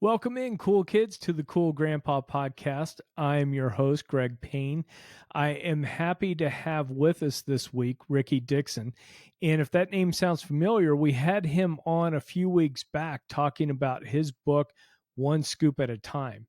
Welcome in, cool kids, to the Cool Grandpa Podcast. I am your host, Greg Payne. I am happy to have with us this week Ricky Dickson. And if that name sounds familiar, we had him on a few weeks back talking about his book, One Scoop at a Time.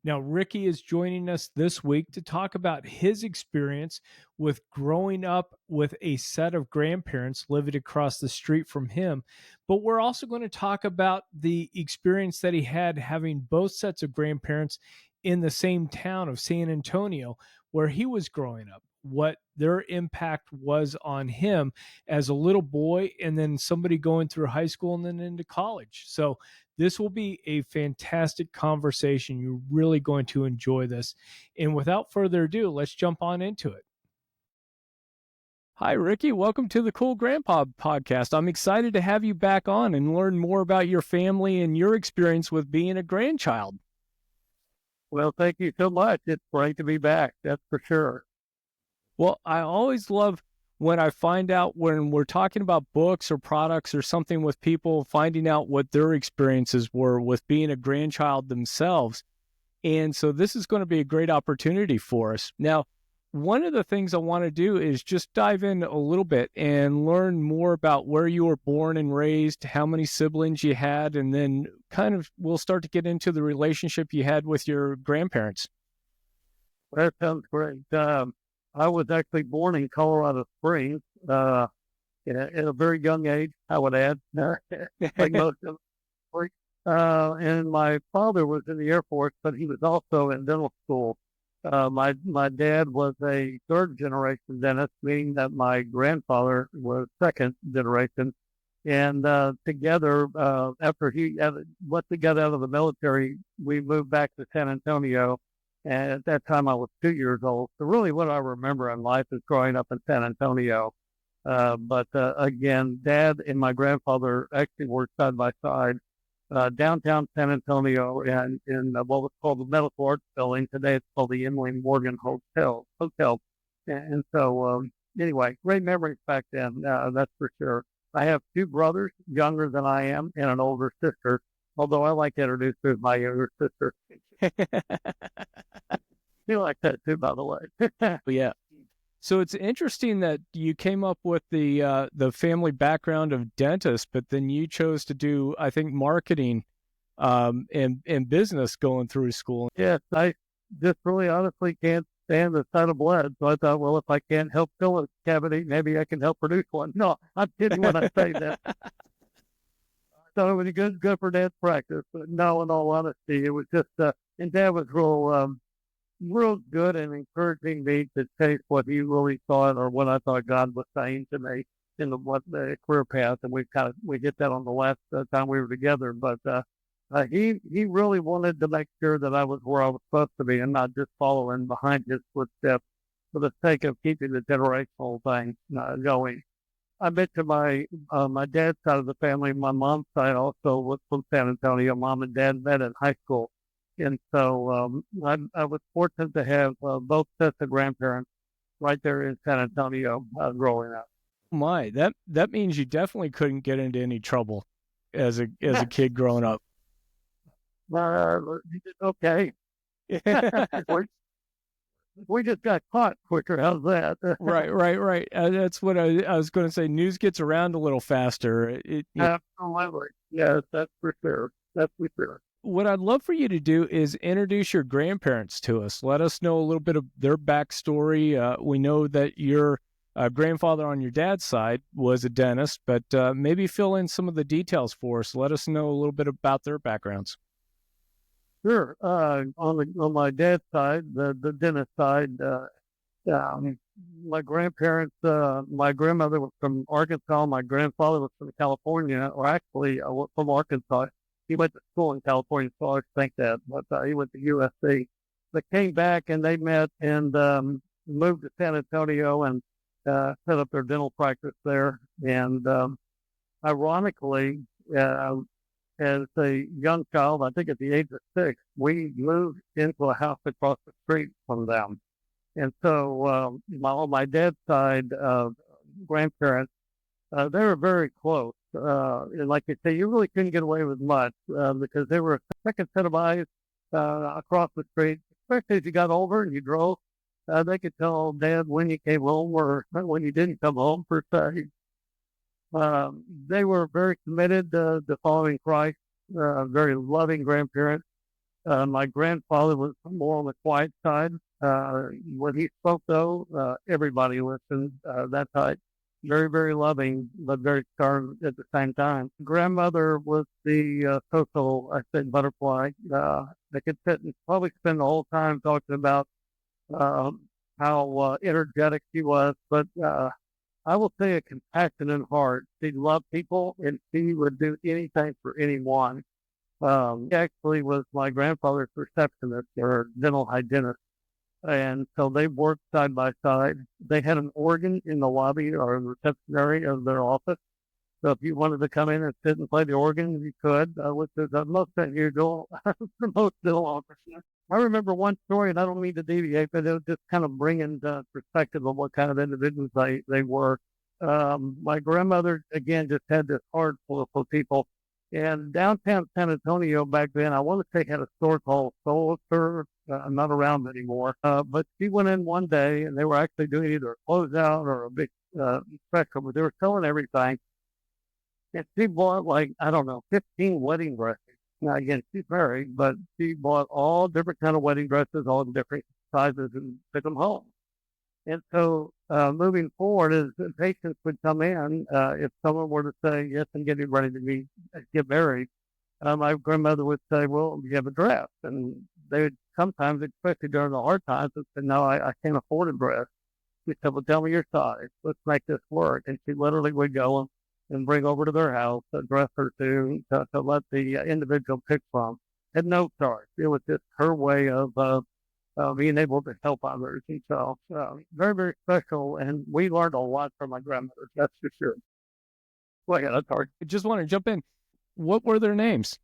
Now, Ricky is joining us this week to talk about his experience with growing up with a set of grandparents living across the street from him. But we're also going to talk about the experience that he had having both sets of grandparents in the same town of San Antonio, where he was growing up, what their impact was on him as a little boy, and then somebody going through high school and then into college. So this will be a fantastic conversation. You're really going to enjoy this. And without further ado, let's jump on into it. Hi, Ricky. Welcome to the Cool Grandpa Podcast. I'm excited to have you back on and learn more about your family and your experience with being a grandchild. Well, thank you so much. It's great to be back. That's for sure. Well, I always love when I find out when we're talking about books or products or something with people, finding out what their experiences were with being a grandchild themselves. And so this is going to be a great opportunity for us. Now, one of the things I want to do is just dive in a little bit and learn more about where you were born and raised, how many siblings you had, and then kind of we'll start to get into the relationship you had with your grandparents. That sounds great. I was actually born in Colorado Springs at a very young age, I would add, like most of them. And my father was in the Air Force, but he was also in dental school. My dad was a third generation dentist, meaning that my grandfather was second generation. And together, after he once he got out of the military, we moved back to San Antonio. And at that time, I was 2 years old. So really what I remember in life is growing up in San Antonio. But again, Dad and my grandfather actually worked side by side downtown San Antonio and in what was called the Medical Arts Building. Today it's called the Emily Morgan Hotel. And so anyway, great memories back then, that's for sure. I have two brothers, younger than I am, and an older sister, although I like to introduce her as my younger sister. You like that too, by the way. Yeah. So it's interesting that you came up with the family background of dentist, but then you chose to do, I think, marketing and business going through school. Yes, I just really honestly can't stand the sight of blood. So I thought, well, if I can't help fill a cavity, maybe I can help produce one. No, I'm kidding when I say that. I thought it was good for dance practice. But no, in all honesty, it was just, and Dad was real good and encouraging me to take what he really thought or what I thought God was saying to me in the career path. And we hit that on the last time we were together. But he really wanted to make sure that I was where I was supposed to be and not just following behind his footsteps for the sake of keeping the generational thing going. I mentioned my dad's side of the family. My mom's side also was from San Antonio. Mom and Dad met in high school. And so I was fortunate to have both sets of grandparents right there in San Antonio growing up. My, that means you definitely couldn't get into any trouble as a kid growing up. Okay. We just got caught quicker. How's that? Right. That's what I was going to say. News gets around a little faster. Absolutely. Yes, that's for sure. What I'd love for you to do is introduce your grandparents to us. Let us know a little bit of their backstory. We know that your grandfather on your dad's side was a dentist, but maybe fill in some of the details for us. Let us know a little bit about their backgrounds. Sure. On my dad's side, the dentist side, my grandparents, my grandmother was from Arkansas. My grandfather was from California, or actually from Arkansas. He went to school in California, so I think that, but he went to USC. They came back and they met and moved to San Antonio and set up their dental practice there. And ironically, as a young child, I think at the age of 6, we moved into a house across the street from them. And so on my dad's side, grandparents, they were very close. And like you say, you really couldn't get away with much because they were a second set of eyes across the street, especially as you got older and you drove. They could tell Dad when you came home or when you didn't come home, per se. They were very committed to following Christ, very loving grandparents. My grandfather was more on the quiet side. When he spoke, though, everybody listened. That type. Very, very loving, but very stern at the same time. Grandmother was the social, I said, butterfly. They could sit and probably spend the whole time talking about uh, how energetic she was, but I will say a compassionate heart. She loved people, and she would do anything for anyone. He actually was my grandfather's receptionist or dental hygienist. And so they worked side by side. They had an organ in the lobby or in the reception area of their office. So if you wanted to come in and sit and play the organ, you could, which is most unusual for most dental offices. I remember one story, and I don't mean to deviate, but it was just kind of bring into perspective of what kind of individuals they were. My grandmother, again, just had this heart full of people. And downtown San Antonio back then, I want to say had a store called Soul Stir. I'm not around anymore. But she went in one day, and they were actually doing either a closeout or a big special, but they were selling everything. And she bought like, I don't know, 15 wedding dresses. Now, again, she's married, but she bought all different kind of wedding dresses, all different sizes, and took them home. And so moving forward, as the patients would come in, if someone were to say, yes, I'm getting ready to get married, my grandmother would say, well, do you have a dress? And they would sometimes, especially during the hard times, would say, no, I can't afford a dress. She said, well, tell me your size. Let's make this work. And she literally would go and bring over to their house a dress or two to let the individual pick from. At no charge. It was just her way of being able to help others. And so very, very special. And we learned a lot from my grandmother, that's for sure. Well, yeah, that's hard. I just want to jump in. What were their names?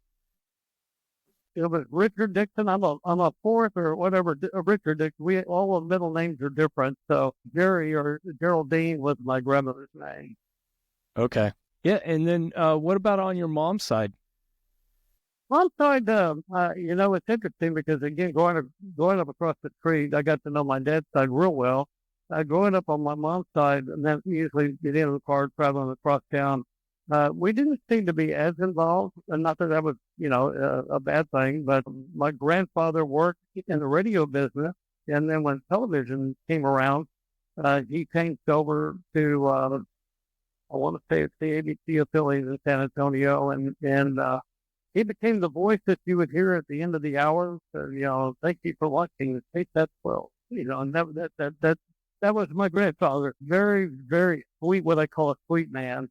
It was Richard Dickson. I'm a fourth or whatever. Richard Dickson. We all the middle names are different. So Jerry or Geraldine was my grandmother's name. Okay. Yeah. And then what about on your mom's side? Mom's side, it's interesting because again, growing up across the street, I got to know my dad's side real well. Growing up on my mom's side, and then usually get in the car traveling across town. We didn't seem to be as involved, and not that that was, a bad thing, but my grandfather worked in the radio business, and then when television came around, he changed over to, I want to say it's the ABC affiliate in San Antonio, and he became the voice that you would hear at the end of the hour. Thank you for watching. Take that 12. And that was my grandfather. Very, very sweet, what I call a sweet man.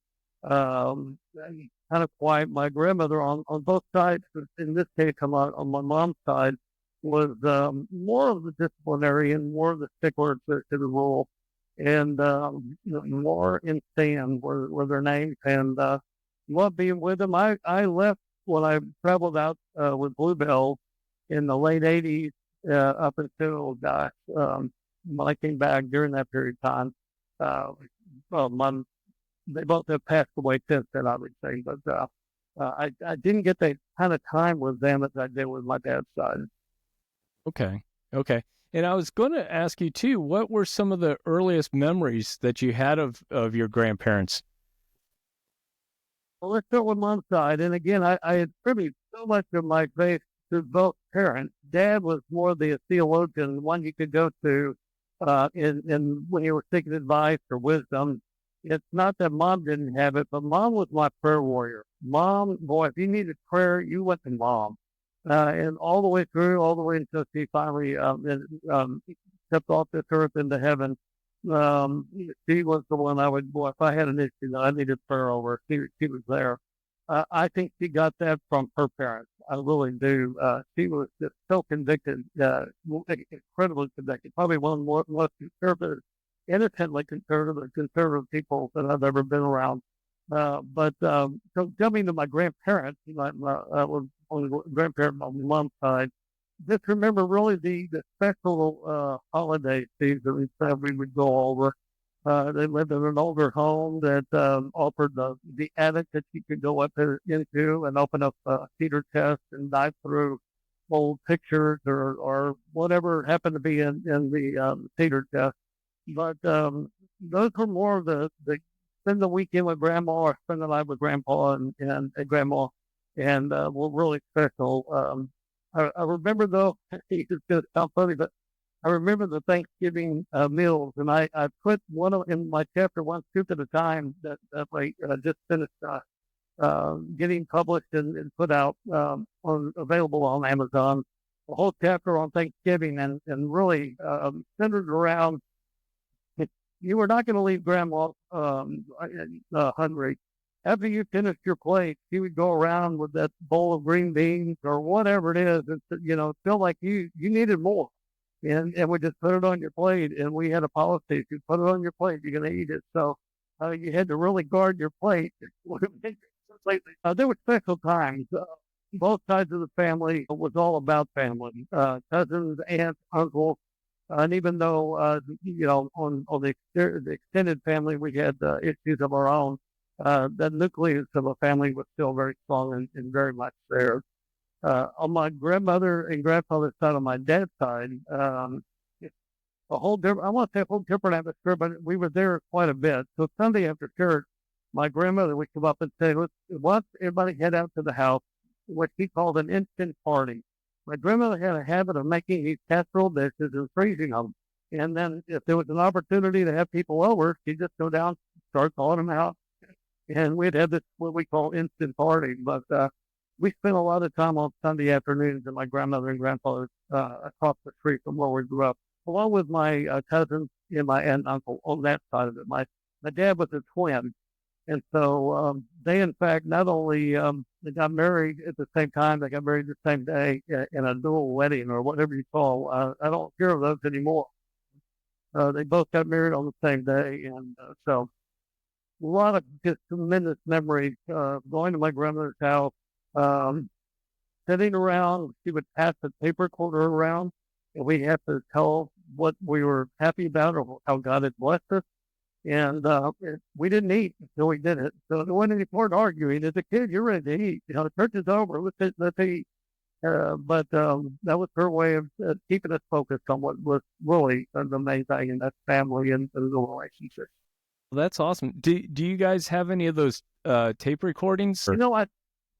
Kind of quiet. My grandmother on both sides, in this case on my mom's side, was more of the disciplinarian, more of the stickler to the rule, and more in stand were their names, and loved being with them. I left when I traveled out with Bluebell in the late 80s up until, when I came back during that period of time. They both have passed away since then, I would say. But I didn't get that kind of time with them as I did with my dad's side. Okay. Okay. And I was going to ask you too, what were some of the earliest memories that you had of your grandparents? Well, let's start with mom's side. And again, I attribute so much of my faith to both parents. Dad was more the theologian, one you could go to in when you were seeking advice or wisdom. It's not that mom didn't have it, but mom was my prayer warrior. Mom, boy, if you needed prayer, you went to mom. And all the way through, all the way until she finally stepped off this earth into heaven. She was the one boy, if I had an issue that I needed prayer over, she was there. I think she got that from her parents. I really do. She was just so convicted, incredibly convicted, probably one of the most conservative, innocently conservative people that I've ever been around. So jumping to my grandparents, was only grandparent on my mom's side, just remember really the special holiday season that we would go over. They lived in an older home that offered the attic that you could go up there into and open up a cedar chest and dive through old pictures or whatever happened to be in the cedar chest. But those were more of the spend the weekend with grandma or spend the night with grandpa and grandma, and were really special. I remember though, it's going to sound funny, but I remember the Thanksgiving meals, and I put one in my chapter, One Scoop at a Time, that I just finished getting published and put out available on Amazon. A whole chapter on Thanksgiving, and really centered around you were not going to leave grandma hungry. After you finished your plate, she would go around with that bowl of green beans or whatever it is. Feel like you needed more. And we just put it on your plate. And we had a policy: if you put it on your plate, you're going to eat it. So you had to really guard your plate. There were special times. Both sides of the family was all about family. Cousins, aunts, uncles. And even though, on the extended family, we had issues of our own, the nucleus of a family was still very strong and very much there. On my grandmother and grandfather's side, on my dad's side, a whole different, I want to say a whole different atmosphere, but we were there quite a bit. So Sunday after church, my grandmother would come up and say, let's everybody head out to the house, what she called an instant party. My grandmother had a habit of making these casserole dishes and freezing them. And then if there was an opportunity to have people over, she'd just go down, start calling them out. And we'd have this, what we call instant party. But we spent a lot of time on Sunday afternoons at my grandmother and grandfather across the street from where we grew up, along with my cousins and my aunt and uncle on that side of it. My dad was a twin. And so they, in fact, not only they got married at the same time, they got married the same day in a dual wedding or whatever you call. I don't hear of those anymore. They both got married on the same day, and so a lot of just tremendous memories. Going to my grandmother's house, sitting around, she would pass the tape recorder around, and we had to tell what we were happy about or how God had blessed us. And we didn't eat until we did it. So there wasn't any point arguing. As a kid, you're ready to eat. The church is over. Let's eat. But that was her way of keeping us focused on what was really the main thing, and that's family and the relationship. Well, that's awesome. Do you guys have any of those tape recordings?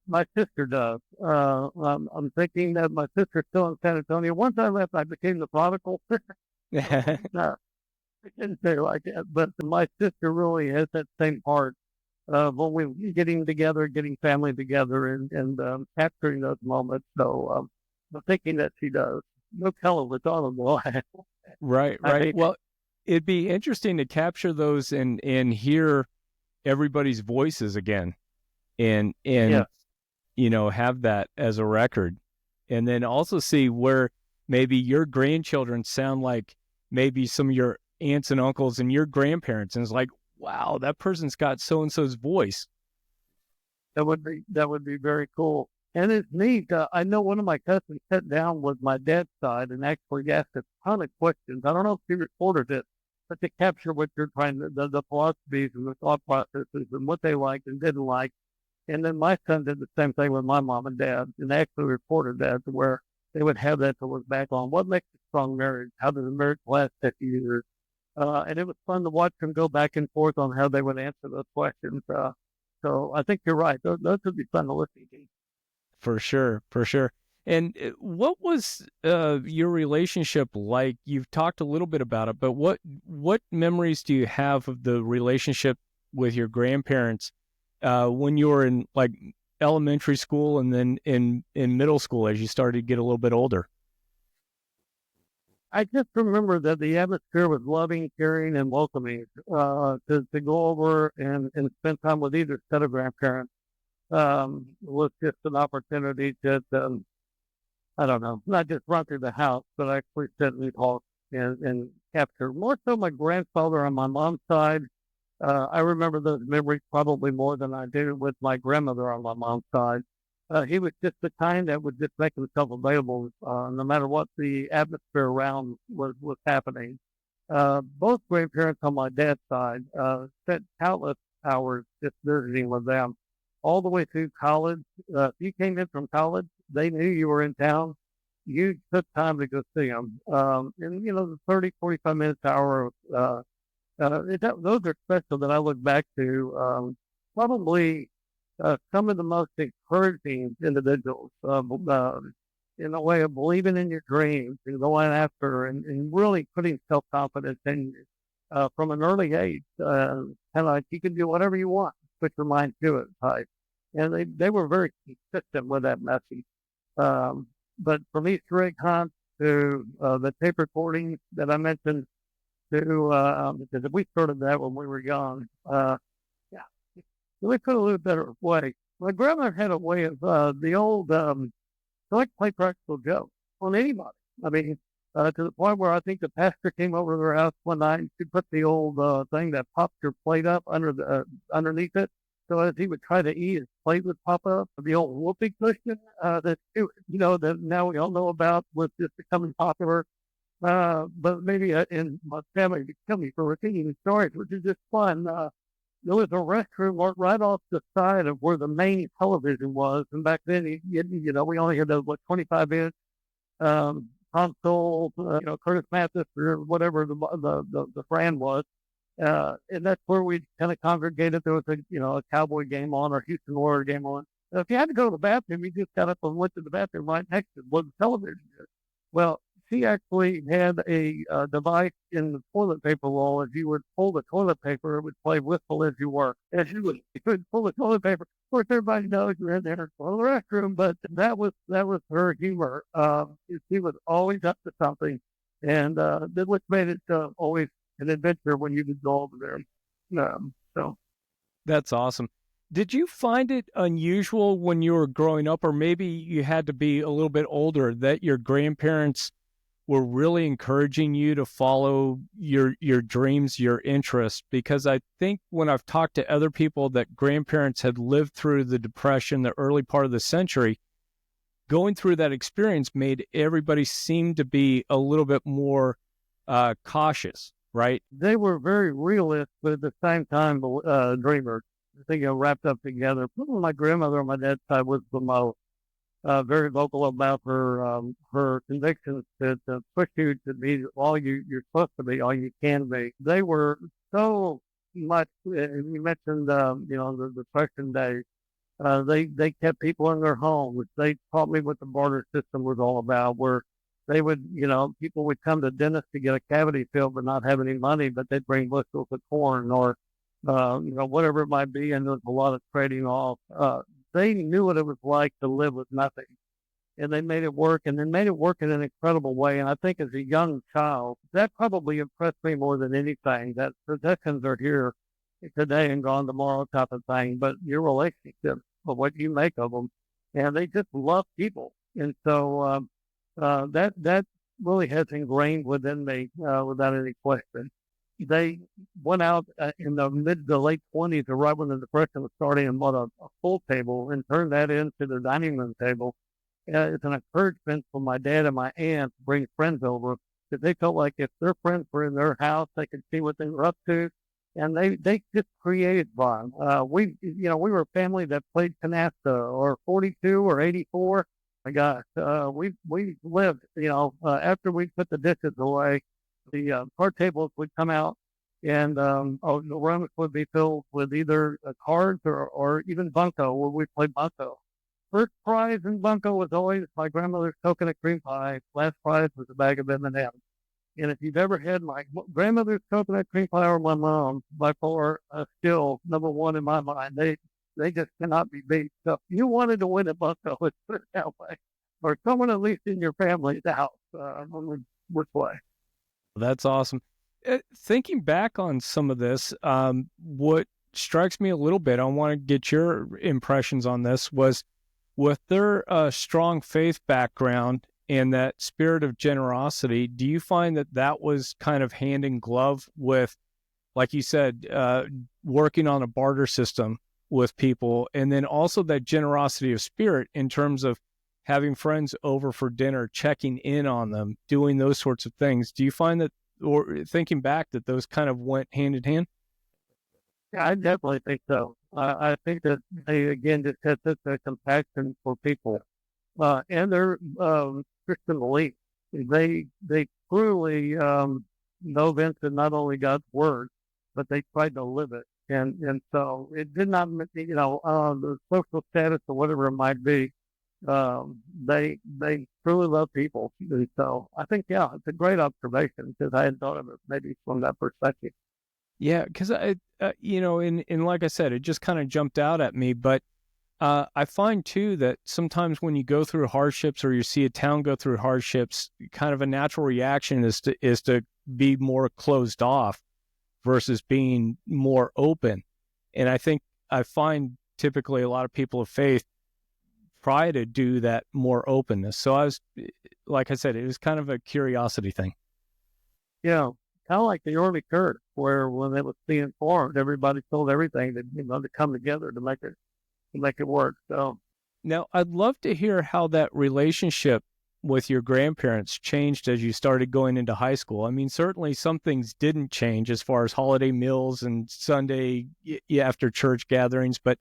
My sister does. I'm thinking that my sister's still in San Antonio. Once I left, I became the prodigal. I didn't say it like that, but my sister really has that same heart of when we getting together, getting family together, and capturing those moments. So I'm thinking that she does. No telling what's on them. Right. Well, it'd be interesting to capture those and hear everybody's voices again, and Yeah. have that as a record, and then also see where maybe your grandchildren sound like maybe some of your aunts and uncles and your grandparents, and it's like, wow, that person's got so and so's voice. That would be very cool. And it's neat. I know one of my cousins sat down with my dad's side and actually asked a ton of questions. I don't know if he recorded it, but to capture what you're trying to, the philosophies and the thought processes and what they liked and didn't like. And then my son did the same thing with my mom and dad, and actually reported that to where they would have that to look back on. What makes a strong marriage? How does a marriage last 50 years? And it was fun to watch them go back and forth on how they would answer those questions. So I think you're right. Those would be fun to listen to. For sure. And what was your relationship like? You've talked a little bit about it, but what memories do you have of the relationship with your grandparents when you were in like elementary school and then in middle school as you started to get a little bit older? I just remember that the atmosphere was loving, caring, and welcoming to go over and spend time with either set of grandparents. Was just an opportunity to, I don't know, not just run through the house, but actually sit and talk and capture. More so my grandfather on my mom's side. I remember those memories probably more than I do with my grandmother on my mom's side. He was just the kind that would just make himself available no matter what the atmosphere around was happening. Both grandparents on my dad's side spent countless hours just visiting with them all the way through college. If you came in from college, they knew you were in town. You took time to go see them. And, the 30, 45 minutes, hour, those are special that I look back to. Probably some of the most encouraging individuals in a way of believing in your dreams and going after and really putting self-confidence in you from an early age. Kind of like you can do whatever you want, put your mind to it type. And they were very consistent with that message. But from Easter egg hunts to the tape recordings that I mentioned to, because we started that when we were young. Yeah, we put a little better way. My grandmother had a way of the old like play practical jokes on anybody. I mean, to the point where I think the pastor came over to their house one night and she put the old thing that pops your plate up underneath it. So as he would try to eat, his plate would pop up. The old whoopee cushion that that now we all know about was just becoming popular. But maybe in my family, they kill me for repeating the stories, which is just fun. There was a restroom right off the side of where the main television was, and back then, we only had those 25-inch console, Curtis Mathis or whatever the brand was, and that's where we kind of congregated. There was a Cowboy game on or Houston Warrior game on. If you had to go to the bathroom, you just got up and went to the bathroom right next to where the television is. Well, she actually had a device in the toilet paper roll. As you would pull the toilet paper, it would play whistle as you work. As you would pull the toilet paper. Of course, everybody knows you're in there for the restroom, but that was her humor. She was always up to something, and which made it always an adventure when you could go over there. So That's awesome. Did you find it unusual when you were growing up, or maybe you had to be a little bit older, that your grandparents were really encouraging you to follow your dreams, your interests? Because I think when I've talked to other people that grandparents had lived through the Depression, the early part of the century, going through that experience made everybody seem to be a little bit more cautious, right? they were very realist, but at the same time, dreamers. I think wrapped up together. My grandmother on my dad's side was the most very vocal about her convictions to push you to be all you're supposed to be, all you can be. They were so much. You mentioned the Depression days. They kept people in their homes. They taught me what the barter system was all about, where they would, people would come to dentists to get a cavity filled but not have any money, but they'd bring bushels of corn or, whatever it might be. And there was a lot of trading off. They knew what it was like to live with nothing, and they made it work, and they made it work in an incredible way. And I think as a young child, that probably impressed me more than anything, that possessions are here today and gone tomorrow type of thing, but your relationship, but what you make of them, and they just love people. And so that really has ingrained within me without any question. They went out in the mid to late 20s, or right when the Depression was starting, and bought a full table and turned that into their dining room table. It's an encouragement for my dad and my aunt to bring friends over, because they felt like if their friends were in their house, they could see what they were up to, and they just created fun. We were a family that played canasta or 42 or 84. My gosh, we lived. After we put the dishes away, the card tables would come out, and the rooms would be filled with either cards or even bunco, where we played bunco. First prize in bunco was always my grandmother's coconut cream pie. Last prize was a bag of M&Ms. And if you've ever had my grandmother's coconut cream pie or my mom, by far, still number one in my mind. They just cannot be beat. So if you wanted to win a bunco, let's put it that way, or someone at least in your family's house would play. That's awesome. Thinking back on some of this, what strikes me a little bit, I want to get your impressions on this, was with their strong faith background and that spirit of generosity, do you find that was kind of hand in glove with, like you said, working on a barter system with people, and then also that generosity of spirit in terms of having friends over for dinner, checking in on them, doing those sorts of things? Do you find or thinking back, that those kind of went hand in hand? Yeah, I definitely think so. I think that they, again, just had such a compassion for people, and their Christian belief. They truly dove into not only God's word, but they tried to live it. And so it did not, the social status or whatever it might be. They truly love people. And so I think, yeah, it's a great observation because I hadn't thought of it maybe from that perspective. Yeah, because and like I said, it just kind of jumped out at me. But I find too that sometimes when you go through hardships or you see a town go through hardships, kind of a natural reaction is to be more closed off versus being more open. And I find typically a lot of people of faith try to do that more openness. So like I said, it was kind of a curiosity thing. Yeah, kind of like the early church, where when it was being formed, everybody told everything to come together to make it work. So Now, I'd love to hear how that relationship with your grandparents changed as you started going into high school. I mean, certainly some things didn't change as far as holiday meals and Sunday after church gatherings, but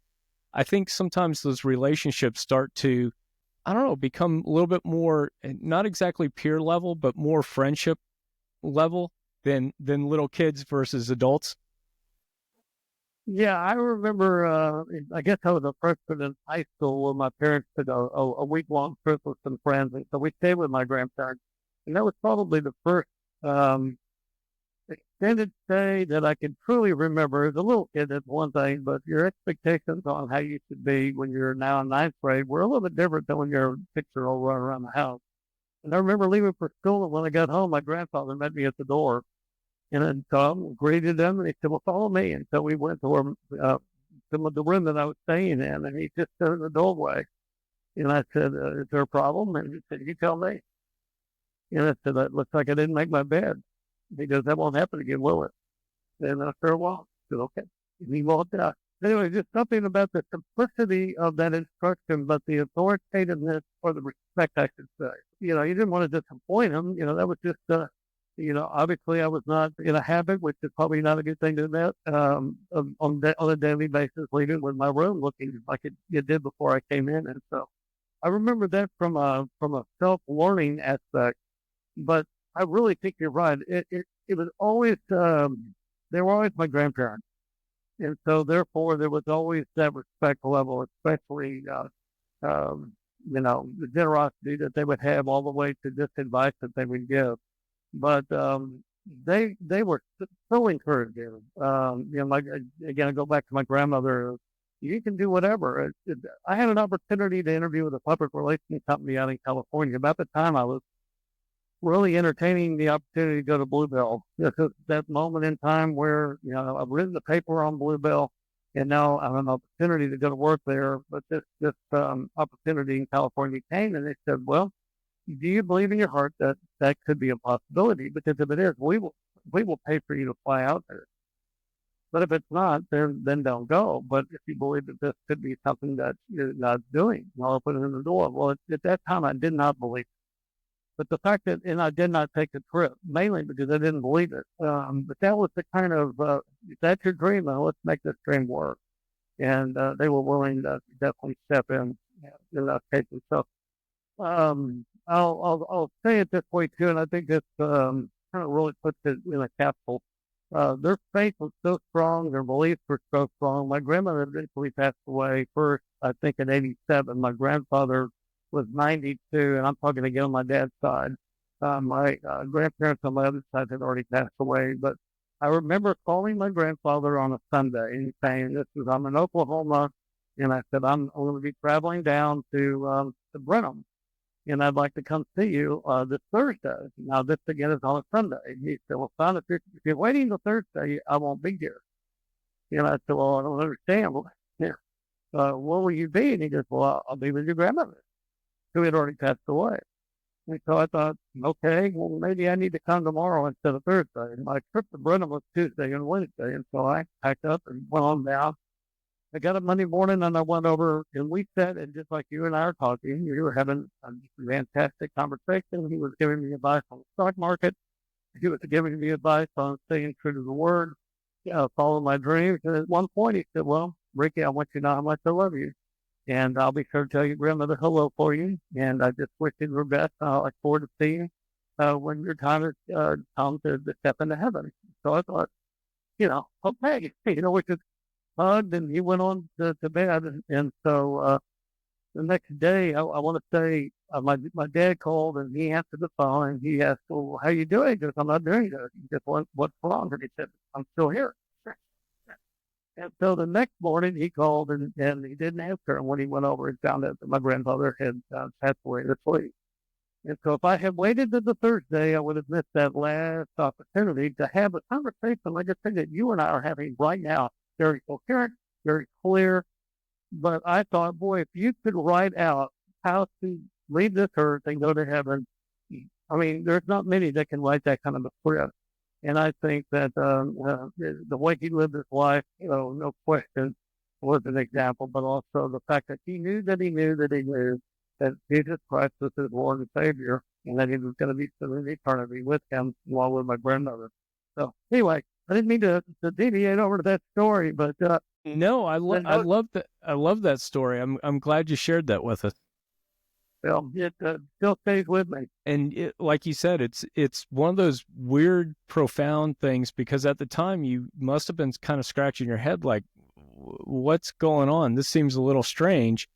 I think sometimes those relationships start to, I don't know, become a little bit more, not exactly peer level, but more friendship level than little kids versus adults. yeah, I remember. I guess I was a freshman in high school where my parents took a week long trip with some friends, and so we stayed with my grandparents, and that was probably the first um, extended stay that I can truly remember. As a little kid, that's one thing, but your expectations on how you should be when you're now in ninth grade were a little bit different than when you're a 6-year-old running around the house. And I remember leaving for school, and when I got home, my grandfather met me at the door, and then Tom greeted them, and he said, "Well, follow me." And so we went to the room that I was staying in, and he just stood in the doorway. And I said, "Is there a problem?" And he said, "You tell me." And I said, "It looks like I didn't make my bed." He goes, "That won't happen again, will it?" And after a while, I said, "Okay." And he walked out. Anyway, just something about the simplicity of that instruction, but the authoritativeness or the respect, I should say. You didn't want to disappoint him. That was just, obviously I was not in a habit, which is probably not a good thing to admit, on a daily basis, leaving with my room looking like it did before I came in. And so I remember that from a self-learning aspect, but I really think you're right. It was always, they were always my grandparents. And so therefore there was always that respect level, especially, um, the generosity that they would have all the way to just advice that they would give. But they were so encouraging. Again, I go back to my grandmother. You can do whatever. I had an opportunity to interview with a public relations company out in California. About the time I was really entertaining the opportunity to go to Bluebell. That moment in time where, I've written the paper on Bluebell, and now I have an opportunity to go to work there. But this opportunity in California came, and they said, "Well, do you believe in your heart that that could be a possibility? Because if it is, we will pay for you to fly out there. But if it's not, then don't go. But if you believe that this could be something that you're not doing, I'll open it in the door." Well, at that time, I did not believe. But the fact that, and I did not take the trip, mainly because I didn't believe it. But that was the kind of, if that's your dream, then let's make this dream work. And they were willing to definitely step in that case. So I'll say it this way too, and I think this kind of really puts it in a capsule. Their faith was so strong, their beliefs were so strong. My grandmother eventually passed away first, I think, in '87. My grandfather was 92, and I'm talking again on my dad's side. My grandparents on my other side had already passed away, but I remember calling my grandfather on a Sunday and saying, I'm in Oklahoma, and I said, I'm going to be traveling down to Brenham, and I'd like to come see you this Thursday. Now, this again is on a Sunday. He said, "Well, son, if you're waiting till Thursday, I won't be here." And I said, "Well, I don't understand." Well, yeah. Where will you be? And he goes, "Well, I'll be with your grandmother, who had already passed away." And so I thought, okay, well, maybe I need to come tomorrow instead of Thursday. And my trip to Brenham was Tuesday and Wednesday. And so I packed up and went on down. I got up Monday morning and I went over and we sat, and just like you and I are talking, we were having a fantastic conversation. He was giving me advice on the stock market. he was giving me advice on staying true to the word, follow my dreams. And at one point, he said, "Well, Ricky, I want you to know how much I love you, and I'll be sure to tell your grandmother hello for you. And I just wish you the best. I look forward to seeing you when your time is come to step into heaven." So I thought, okay, we just hugged, and he went on to bed. And so the next day, I want to say, my dad called, and he answered the phone, and he asked, "Well, how you doing?" He goes, "I'm not doing good." He said, "What's wrong?" And he said, "I'm still here." And so the next morning he called, and he didn't answer. And when he went over and found out that my grandfather had passed away to sleep. And so if I had waited to the Thursday, I would have missed that last opportunity to have a conversation like I said that you and I are having right now. Very coherent, very clear. But I thought, boy, if you could write out how to leave this earth and go to heaven, I mean, there's not many that can write that kind of a script. And I think that the way he lived his life, no question, was an example, but also the fact that he knew that he knew that he knew that Jesus Christ was his Lord and Savior, and that he was going to be spending eternity with him along with my grandmother. So anyway, I didn't mean to deviate over to that story, but No, I love that. I love that story. I'm glad you shared that with us. well, it still stays with me. And like you said, it's one of those weird, profound things, because at the time you must have been kind of scratching your head like, what's going on? This seems a little strange.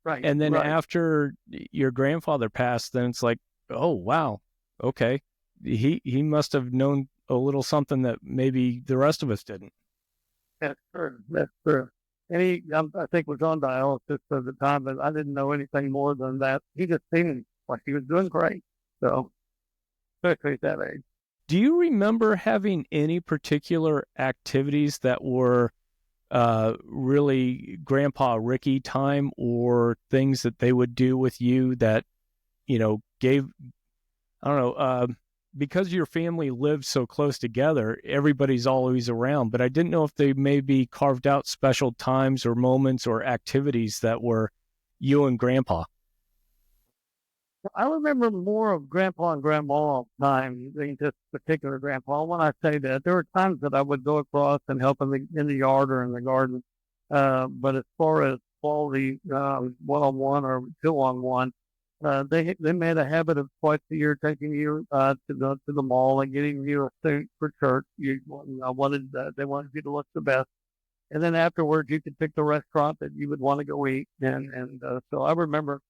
Right. And then right. after your grandfather passed, then it's like, oh, wow. Okay. He must have known a little something that maybe the rest of us didn't. That's true. That's true. And he, I think, was on dialysis at the time, but I didn't know anything more than that. He just seemed like he was doing great. So, especially at that age. Do you remember having any particular activities that were really Grandpa Ricky time, or things that they would do with you that, gave, I don't know, because your family lived so close together, everybody's always around, but I didn't know if they maybe carved out special times or moments or activities that were you and Grandpa. I remember more of Grandpa and Grandma time than just particular Grandpa. When I say that, there were times that I would go across and help in the yard or in the garden. But as far as quality one-on-one or two-on-one, they made a habit of twice a year taking you to the mall and getting you a suit for church. They wanted you to look the best, and then afterwards you could pick the restaurant that you would want to go eat. And so I remember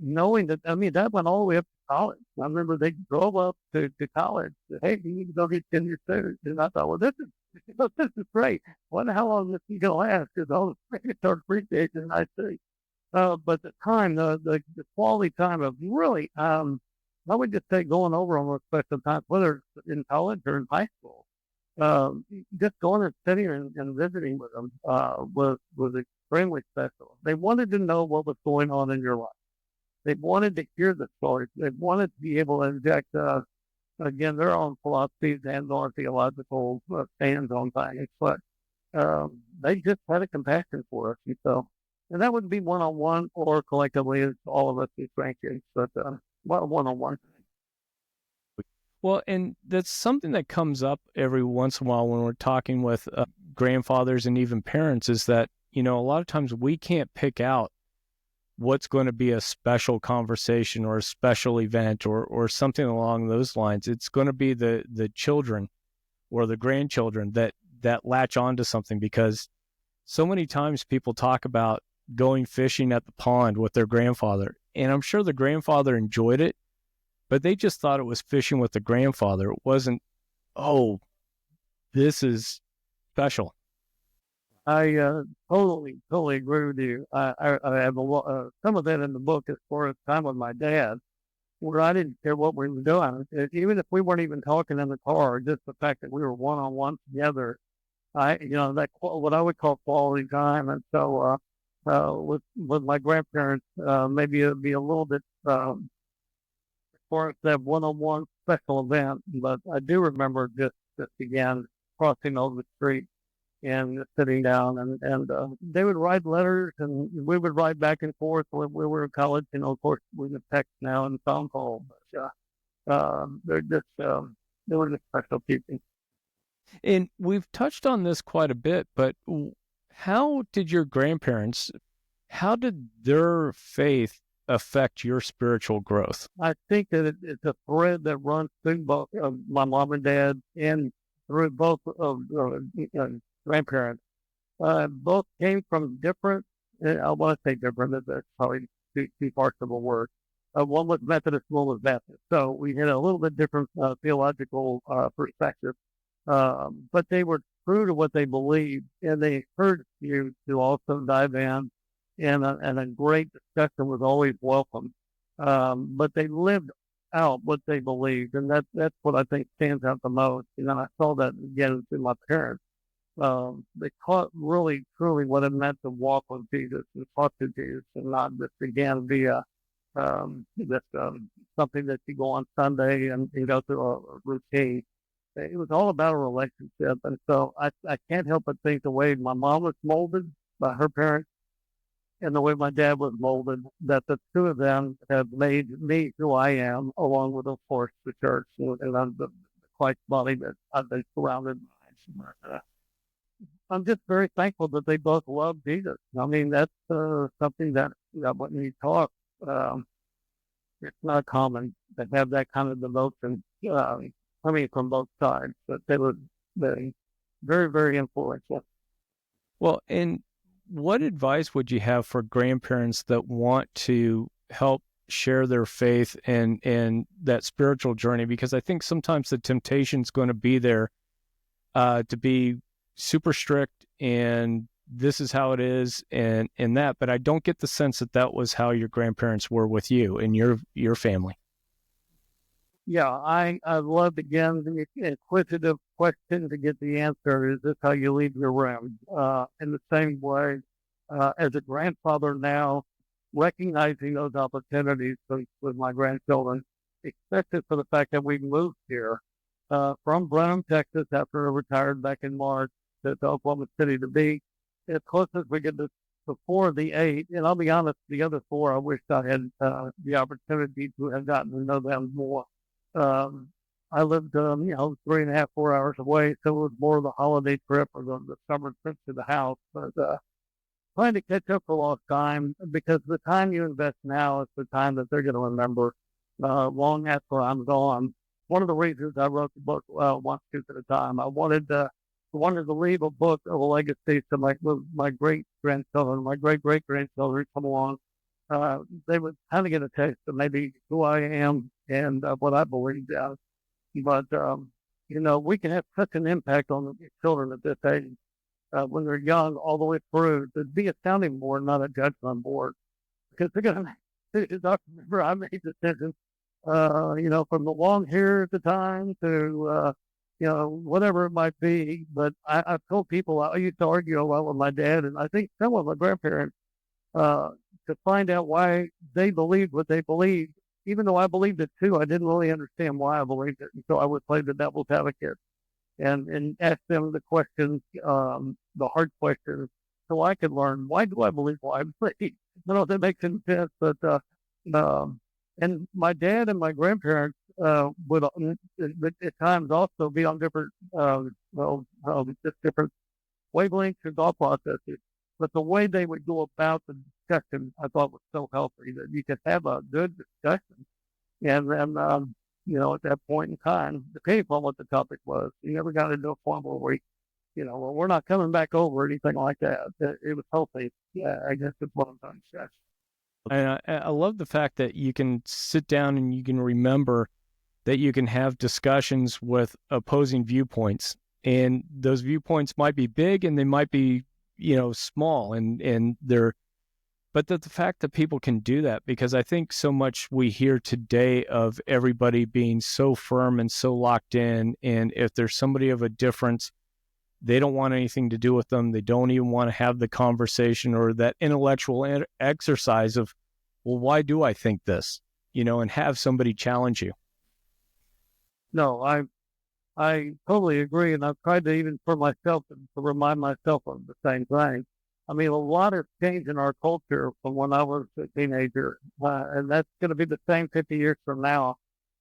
knowing that. I mean, that went all the way up to college. I remember they drove up to college. Said, "Hey, you need to go get in your suit." And I thought, well, this is great. Wonder how long this is going to last, because all the start appreciating I see. But the time, the quality time of really, I would just say going over on those special times, whether it's in college or in high school, just going and sitting and visiting with them was extremely special. They wanted to know what was going on in your life. They wanted to hear the stories. They wanted to be able to inject, again, their own philosophies and or theological stands on things. But they just had a compassion for us. And that would be one-on-one or collectively as all of us as grandkids, but one-on-one. Well, and that's something that comes up every once in a while when we're talking with grandfathers and even parents, is that, a lot of times we can't pick out what's going to be a special conversation or a special event or something along those lines. It's going to be the children or the grandchildren that latch onto something, because so many times people talk about going fishing at the pond with their grandfather, and I'm sure the grandfather enjoyed it, but they just thought it was fishing with the grandfather. It wasn't, oh, this is special. I totally agree with you. I have some of that in the book as far as time with my dad, where I didn't care what we were doing. Even if we weren't even talking in the car, just the fact that we were one-on-one together, that what I would call quality time. And so with my grandparents, maybe it'd be a little bit as far as that one-on-one special event. But I do remember just again crossing over the street and sitting down, and they would write letters, and we would write back and forth when we were in college. Of course, we can text now and phone call, but they're just They were just special people. And we've touched on this quite a bit, but how did your grandparents, how did their faith affect your spiritual growth? I think that it's a thread that runs through both my mom and dad and through both of grandparents. Both came from different, I want to say different, that's probably too harsh of a word. One was Methodist, one was Baptist. So we had a little bit different theological perspective. But they were true to what they believed, and they encouraged you to also dive in, and a great discussion was always welcome. But they lived out what they believed, and that's what I think stands out the most. I saw that again through my parents. They taught really, truly what it meant to walk with Jesus and talk to Jesus, and not just again be just something that you go on Sunday and go through a routine. It was all about a relationship. And so I can't help but think the way my mom was molded by her parents and the way my dad was molded, that the two of them have made me who I am, along with, of course, the church and the Christ body that I've been surrounded by. I'm just very thankful that they both love Jesus. I mean, that's something that when you talk, it's not common to have that kind of devotion. Coming from both sides, but they were very, very, very influential. Well, and what advice would you have for grandparents that want to help share their faith and that spiritual journey? Because I think sometimes the temptation is going to be there to be super strict and this is how it is and that, but I don't get the sense that that was how your grandparents were with you and your family. Yeah, I loved, again, the inquisitive question to get the answer. Is this how you leave your room? In the same way, as a grandfather now, recognizing those opportunities with my grandchildren, especially for the fact that we moved here from Brenham, Texas, after I retired back in March to Oklahoma City to be as close as we could to 4 of the 8. And I'll be honest, the other 4, I wished I had the opportunity to have gotten to know them more. I lived, 3.5, 4 hours away, so it was more of the holiday trip or the summer trip to the house. But trying to catch up for lost time, because the time you invest now is the time that they're going to remember long after I'm gone. One of the reasons I wrote the book, One Tooth at a Time, I wanted to leave a book of a legacy to my great grandchildren, my great great grandchildren come along. They would kind of get a taste of maybe who I am and what I believe in. But, we can have such an impact on the children at this age when they're young all the way through to be a sounding board, not a judgment board. Because they're going to, I remember I made decisions, from the long hair at the time to, whatever it might be. But I've told people, I used to argue a lot with my dad, and I think some of my grandparents, to find out why they believed what they believed. Even though I believed it too, I didn't really understand why I believed it. And so I would play the devil's advocate and ask them the questions, the hard questions, so I could learn, why do I believe what I believe? I don't know if that makes any sense, but and my dad and my grandparents would at times also be on different, just different wavelengths and thought processes. But the way they would go about the discussion, I thought was so healthy that you could have a good discussion. And then, at that point in time, depending on what the topic was, you never got into a point where well, we're not coming back over or anything like that. It was healthy. Yeah, I guess that's what I'm trying to say. And I love the fact that you can sit down and you can remember that you can have discussions with opposing viewpoints. And those viewpoints might be big and they might be, small and they're, but the fact that people can do that, because I think so much we hear today of everybody being so firm and so locked in. And if there's somebody of a difference, they don't want anything to do with them. They don't even want to have the conversation or that intellectual exercise of, well, why do I think this? And have somebody challenge you. No, I totally agree, and I've tried to, even for myself, to remind myself of the same thing. I mean, a lot has changed in our culture from when I was a teenager, and that's going to be the same 50 years from now.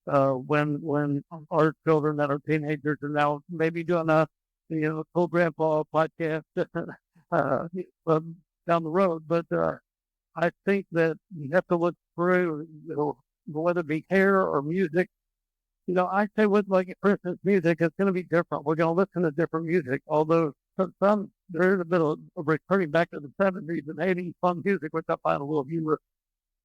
when our children that are teenagers are now maybe doing a cool grandpa podcast uh, um, down the road. But I think that you have to look through, whether it be hair or music. I say with, like, for instance, music, it's going to be different. We're going to listen to different music, although there is a bit of returning back to the 70s and 80s fun music, which I find a little humorous.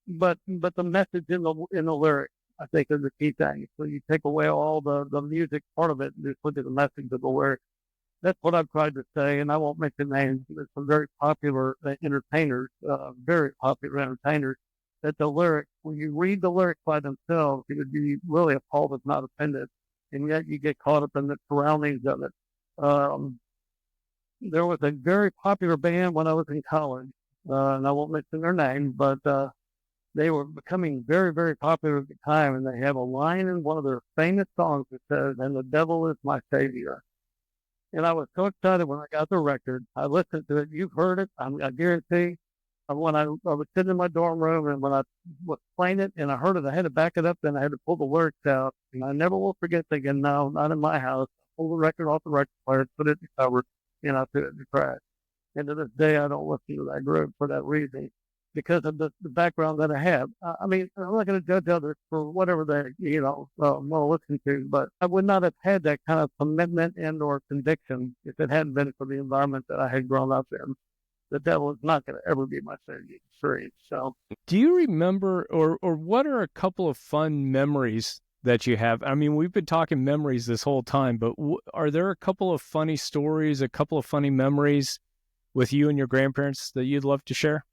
But the message in the lyrics, I think, is the key thing. So you take away all the music part of it and just look at the message of the lyrics. That's what I've tried to say, and I won't mention names. There's some very popular entertainers, that the lyrics, when you read the lyrics by themselves, you would be really appalled if not offended, and yet you get caught up in the surroundings of it. Um, there was a very popular band when I was in college, and I won't mention their name, but they were becoming very, very popular at the time, and they have a line in one of their famous songs that says, "And the devil is my savior." And I was so excited when I got the record. I listened to it. You've heard it. I guarantee. When I was sitting in my dorm room, and when I was playing it and I heard it, I had to back it up, and I had to pull the lyrics out. And I never will forget thinking, no, not in my house. Pull the record off the record player, put it in the cupboard, and I threw it in the trash. And to this day, I don't listen to that group for that reason, because of the background that I have. I mean, I'm not going to judge others for whatever they, want to listen to, but I would not have had that kind of commitment and or conviction if it hadn't been for the environment that I had grown up in. The devil is not going to ever be my savior. Free. So, do you remember, or what are a couple of fun memories that you have? I mean, we've been talking memories this whole time, but are there a couple of funny stories, a couple of funny memories with you and your grandparents that you'd love to share?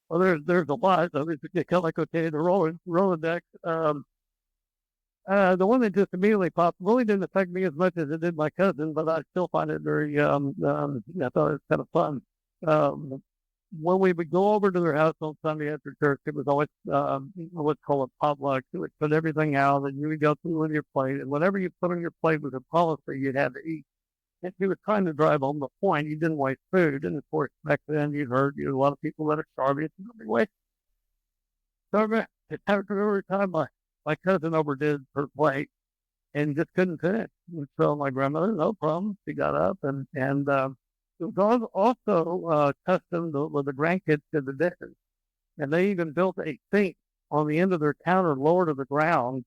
well, there's a lot. I mean, kind of like, okay, the Rolodex. The one that just immediately popped really didn't affect me as much as it did my cousin, but I still find it very, I thought it was kind of fun. Um, when we would go over to their house on Sunday after church, it was always what's called a potluck. You would put everything out, and you would go through with your plate, and whatever you put on your plate was a policy you'd have to eat. And he was trying to drive home the point, you didn't waste food. And of course, back then, you heard a lot of people that are starving. Waste. So I remember a time my cousin overdid her plate and just couldn't finish. And so my grandmother, no problem. She got up and it was also custom with the grandkids to the dishes. And they even built a sink on the end of their counter lower to the ground.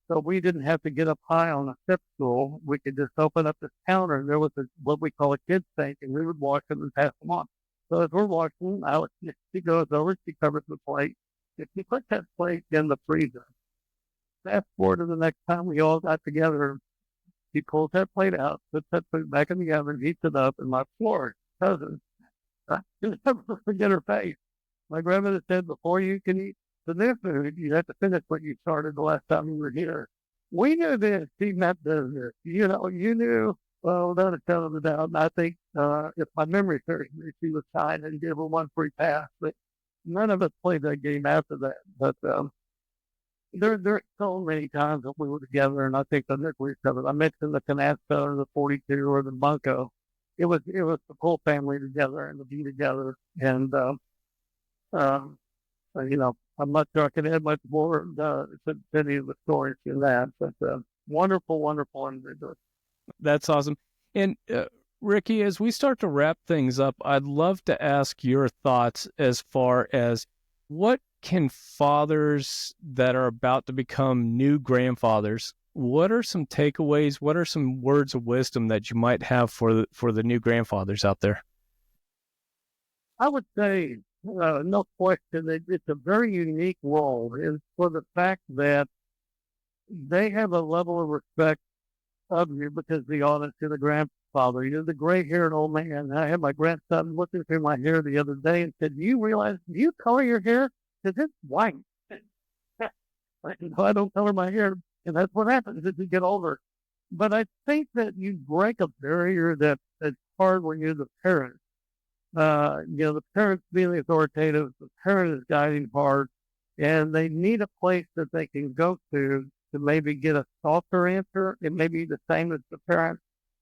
So we didn't have to get up high on a step stool. We could just open up this counter, and there was what we call a kid's sink, and we would wash them and pass them on. So as we're washing, she goes over, she covers the plate. If she puts that plate in the freezer, fast forward to the next time we all got together, she pulls that plate out, puts that food back in the oven, heats it up, and my poor cousin, I can never forget her face. My grandmother said, before you can eat the new food, you have to finish what you started the last time you were here. We knew this. She meant business. You knew, well, without a shadow of a doubt. And I think, if my memory serves me, she was kind and gave her one free pass. But none of us played that game after that. But there's so many times that we were together, and I think the nuclear of it. I mentioned the Canasta or the 42 or the Bunko. It was the whole family together and to be together. And um, I'm not sure I can add much more to any of the stories in that, but wonderful, wonderful individual. That's awesome. And Ricky, as we start to wrap things up, I'd love to ask your thoughts as far as what can fathers that are about to become new grandfathers, what are some takeaways? What are some words of wisdom that you might have for the new grandfathers out there? I would say, no question, that it's a very unique role, and for the fact that they have a level of respect of you because the honest to the grandfather. You're the gray-haired old man. I had my grandson looking through my hair the other day and said, do you color your hair? Because it's white. I don't color my hair, and that's what happens as you get older. But I think that you break a barrier that's hard when you're the parent. The parents being authoritative, the parent is guiding hard, and they need a place that they can go to maybe get a softer answer. It may be the same as the parent,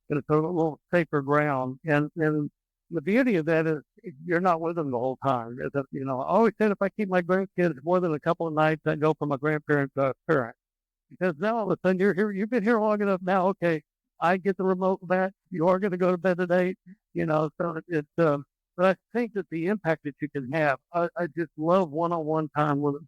but it's a little safer ground. And the beauty of that is you're not with them the whole time. I always said if I keep my grandkids more than a couple of nights, I go from a grandparent to a parent. because now all of a sudden you're here, you've been here long enough now. Okay, I get the remote back. You are going to go to bed at 8, so but I think that the impact that you can have, I just love one-on-one time with them.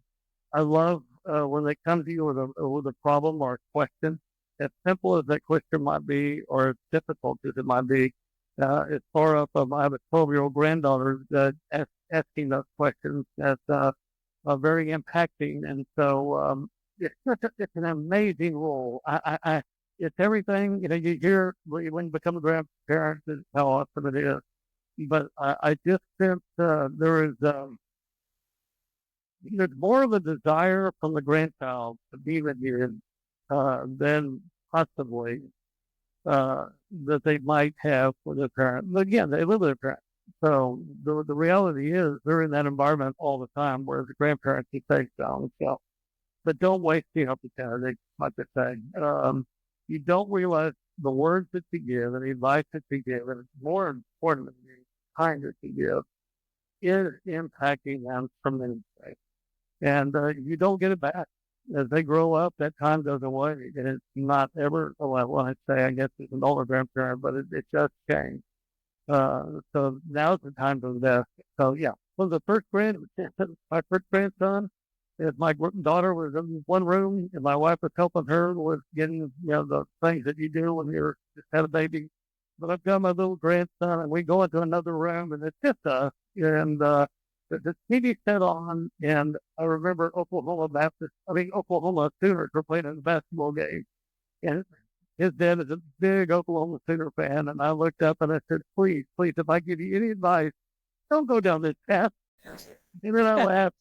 I love when they come to you with a problem or a question, as simple as that question might be, or as difficult as it might be. As far up, I have a 12-year-old granddaughter that asking those questions. That's very impacting, and so it's an amazing role. It's everything. You hear when you become a grandparent, how awesome it is. But I just sense there's more of a desire from the grandchild to be with you than possibly that they might have with their parent. But again, they live with their parents. So the reality is they're in that environment all the time, whereas the grandparents can take down. So, but don't waste the opportunity, like I say. You don't realize the words that you give and the advice that you give, and more importantly, the kind that you give, is impacting them tremendously. And you don't get it back. As they grow up, that time goes away, and it's not ever. Well, when I say, I guess it's an older grandparent, but it just changed. So now's the time to invest. So yeah, well, my first grandson, if my daughter was in one room and my wife was helping her with getting, the things that you do when you're just had a baby. But I've got my little grandson, and we go into another room, and it's just us. And the TV set on, and I remember Oklahoma Sooners were playing in a basketball game, and his dad is a big Oklahoma Sooner fan, and I looked up and I said, please, please, if I give you any advice, don't go down this path. And then I laughed,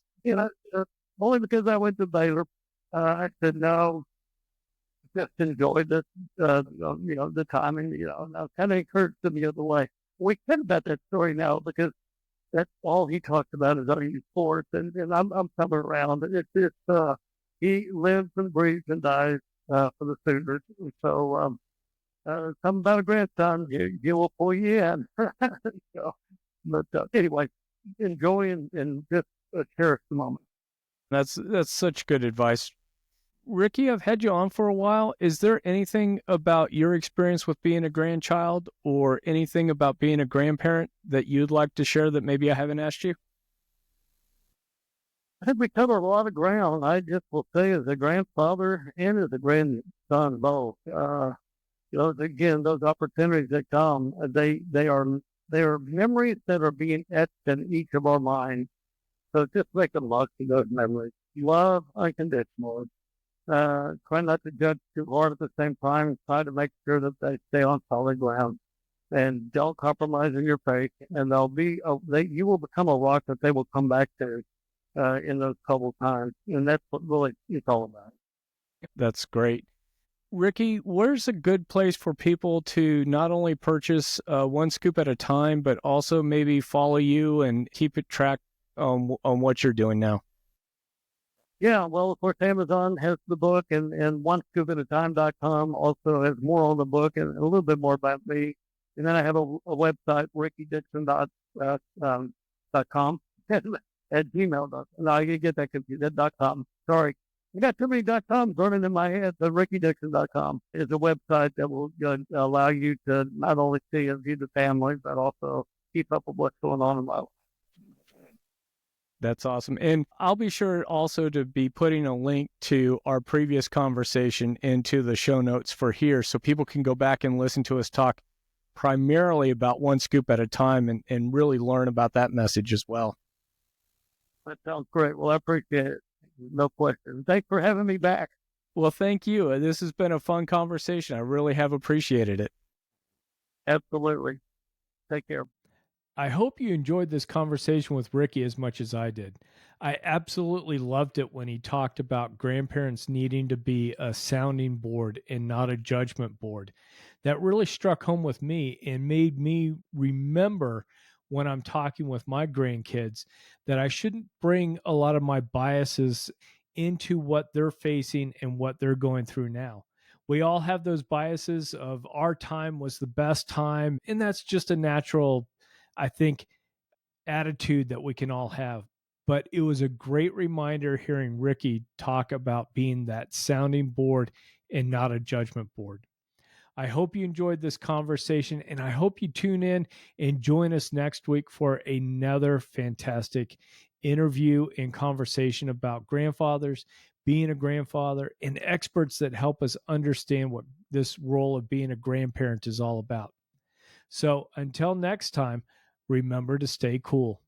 only because I went to Baylor. I said, no, just enjoy this, the timing, and I kind of encouraged them the other way. We said about that story now because that's all he talked about is OU sports, and I'm coming around. He lives and breathes and dies for the Sooners. So something about a grandson, he will pull you in. So, but anyway, enjoy and just cherish the moment. That's such good advice. Ricky, I've had you on for a while. Is there anything about your experience with being a grandchild or anything about being a grandparent that you'd like to share that maybe I haven't asked you? I think we covered a lot of ground. I just will say, as a grandfather and as a grandson, both. Again, those opportunities that come, they are memories that are being etched in each of our minds. So just make them luck to those memories. Love unconditional. Try not to judge too hard at the same time. Try to make sure that they stay on solid ground and don't compromise in your faith. And you will become a rock that they will come back to in those troubled times. And that's what really it's all about. That's great. Ricky, where's a good place for people to not only purchase One Scoop at a time, but also maybe follow you and keep it track on what you're doing now? Yeah, well, of course, Amazon has the book, and onescoopataTime.com also has more on the book and a little bit more about me. And then I have a website, rickydickson.com at gmail.com. No, you get that confused, .com. Sorry. I got too many .coms running in my head. The rickydickson.com is a website that will allow you to not only see and view the family, but also keep up with what's going on in my life. That's awesome. And I'll be sure also to be putting a link to our previous conversation into the show notes for here so people can go back and listen to us talk primarily about One Scoop at a time and really learn about that message as well. That sounds great. Well, I appreciate it. No question. Thanks for having me back. Well, thank you. This has been a fun conversation. I really have appreciated it. Absolutely. Take care. I hope you enjoyed this conversation with Ricky as much as I did. I absolutely loved it when he talked about grandparents needing to be a sounding board and not a judgment board. That really struck home with me and made me remember when I'm talking with my grandkids that I shouldn't bring a lot of my biases into what they're facing and what they're going through now. We all have those biases of our time was the best time, and that's just a natural, I think, attitude that we can all have. But it was a great reminder hearing Ricky talk about being that sounding board and not a judgment board. I hope you enjoyed this conversation, and I hope you tune in and join us next week for another fantastic interview and conversation about grandfathers, being a grandfather, and experts that help us understand what this role of being a grandparent is all about. So until next time, remember to stay cool.